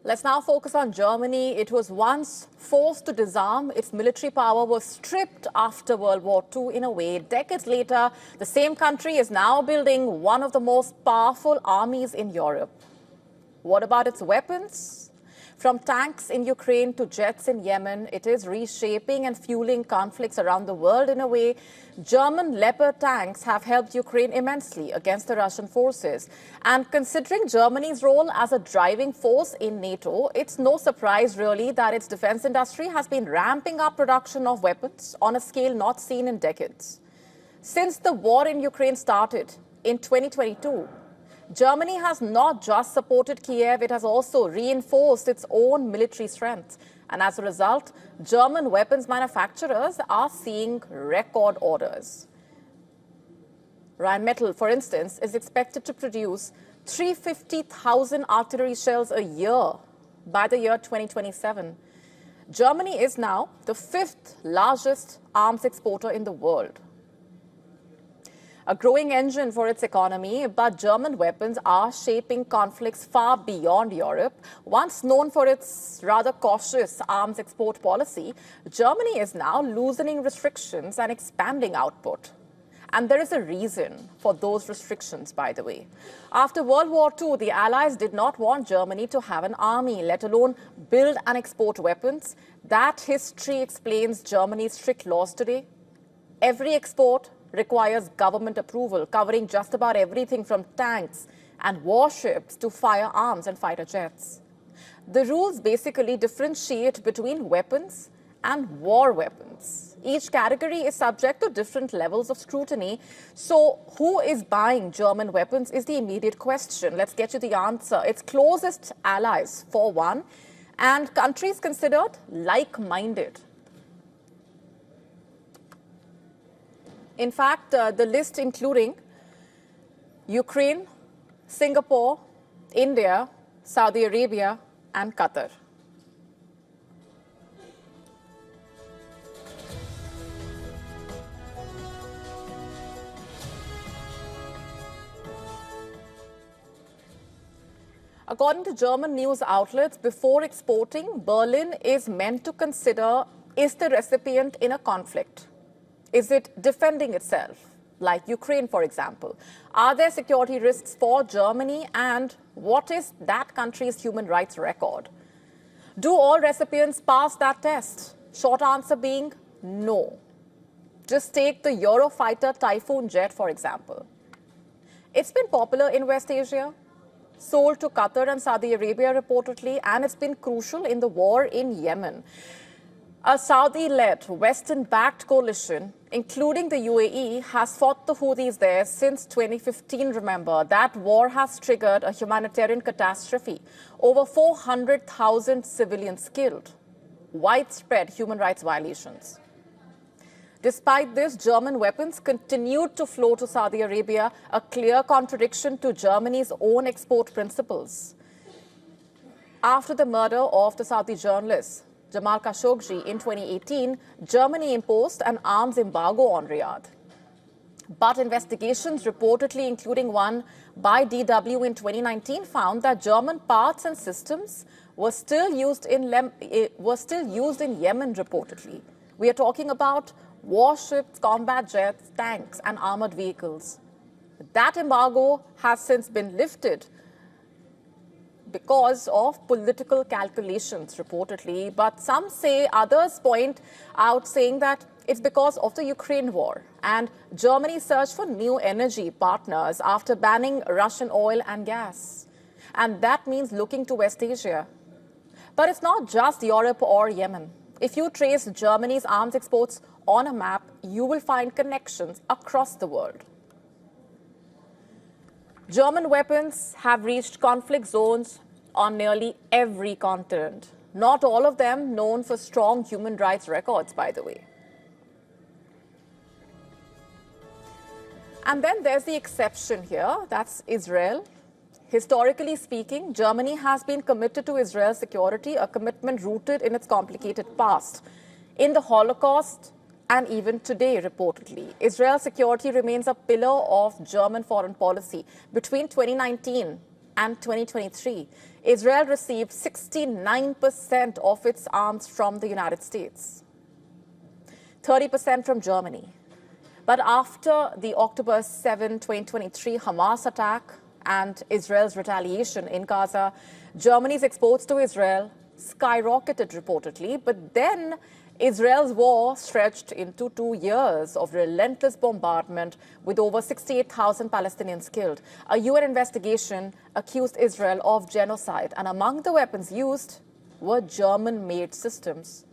Let's now focus on Germany. It was once forced to disarm. Its military power was stripped after World War II in a way. Decades later, the same country is now building one of the most powerful armies in Europe. What about its weapons? From tanks in Ukraine to jets in Yemen, it is reshaping and fueling conflicts around the world in a way. German Leopard tanks have helped Ukraine immensely against the Russian forces. And considering Germany's role as a driving force in NATO, it's no surprise really that its defense industry has been ramping up production of weapons on a scale not seen in decades. Since the war in Ukraine started in 2022, Germany has not just supported Kiev, it has also reinforced its own military strength. And as a result, German weapons manufacturers are seeing record orders. Rheinmetall, for instance, is expected to produce 350,000 artillery shells a year by the year 2027. Germany is now the fifth largest arms exporter in the world. A growing engine for its economy, but German weapons are shaping conflicts far beyond Europe. Once known for its rather cautious arms export policy, Germany is now loosening restrictions and expanding output. And there is a reason for those restrictions, by the way. After World War II, the Allies did not want Germany to have an army, let alone build and export weapons. That history explains Germany's strict laws today. Every export requires government approval, covering just about everything from tanks and warships to firearms and fighter jets. The rules basically differentiate between weapons and war weapons. Each category is subject to different levels of scrutiny. So who is buying German weapons is the immediate question. Let's get you the answer. Its closest allies, for one, and countries considered like-minded. In fact, the list including Ukraine, Singapore, India, Saudi Arabia, and Qatar. According to German news outlets, before exporting, Berlin is meant to consider, is the recipient in a conflict? Is it defending itself, like Ukraine, for example? Are there security risks for Germany, and what is that country's human rights record? Do all recipients pass that test? Short answer being no. Just take the Eurofighter Typhoon jet, for example. It's been popular in West Asia, sold to Qatar and Saudi Arabia reportedly, and it's been crucial in the war in Yemen. A Saudi-led, Western-backed coalition, including the UAE, has fought the Houthis there since 2015, remember. That war has triggered a humanitarian catastrophe. Over 400,000 civilians killed. Widespread human rights violations. Despite this, German weapons continued to flow to Saudi Arabia, a clear contradiction to Germany's own export principles. After the murder of the Saudi journalist Jamal Khashoggi in 2018, Germany imposed an arms embargo on Riyadh. But investigations, reportedly including one by DW in 2019, found that German parts and systems were still used in Yemen, reportedly. We are talking about warships, combat jets, tanks, and armored vehicles. That embargo has since been lifted because of political calculations, reportedly. But some say, others point out saying that it's because of the Ukraine war and Germany's search for new energy partners after banning Russian oil and gas. And that means looking to West Asia. But it's not just Europe or Yemen. If you trace Germany's arms exports on a map, you will find connections across the world. German weapons have reached conflict zones on nearly every continent. Not all of them known for strong human rights records, by the way. And then there's the exception here, that's Israel. Historically speaking, Germany has been committed to Israel's security, a commitment rooted in its complicated past. In the Holocaust, and even today, reportedly, Israel's security remains a pillar of German foreign policy. Between 2019 and 2023, Israel received 69% of its arms from the United States, 30% from Germany. But after the October 7, 2023 Hamas attack and Israel's retaliation in Gaza, Germany's exports to Israel skyrocketed reportedly, but then Israel's war stretched into 2 years of relentless bombardment with over 68,000 Palestinians killed. A UN investigation accused Israel of genocide, and among the weapons used were German-made systems.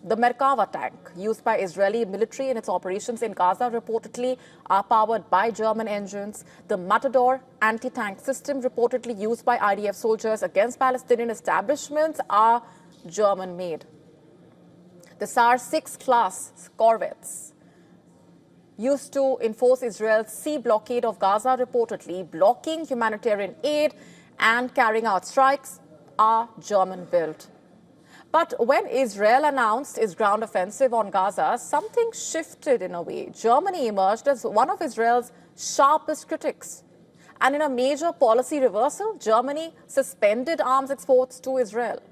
The Merkava tank, used by Israeli military in its operations in Gaza, reportedly are powered by German engines. The Matador anti-tank system, reportedly used by IDF soldiers against Palestinian establishments, are German-made. The SAR 6 class corvettes, used to enforce Israel's sea blockade of Gaza, reportedly blocking humanitarian aid and carrying out strikes, are German-built. But when Israel announced its ground offensive on Gaza, something shifted in a way. Germany emerged as one of Israel's sharpest critics. And in a major policy reversal, Germany suspended arms exports to Israel.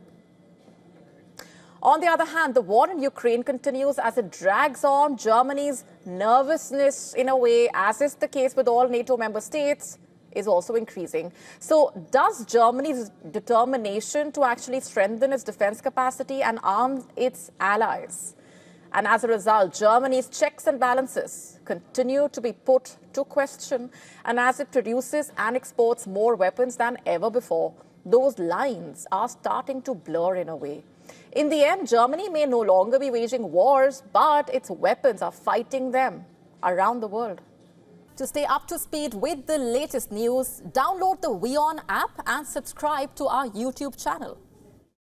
On the other hand, the war in Ukraine continues as it drags on. Germany's nervousness, in a way, as is the case with all NATO member states, is also increasing. So does Germany's determination to actually strengthen its defense capacity and arm its allies? And as a result, Germany's checks and balances continue to be put to question. And as it produces and exports more weapons than ever before, those lines are starting to blur in a way. In the end, Germany may no longer be waging wars, but its weapons are fighting them around the world. To stay up to speed with the latest news, download the WION app and subscribe to our YouTube channel.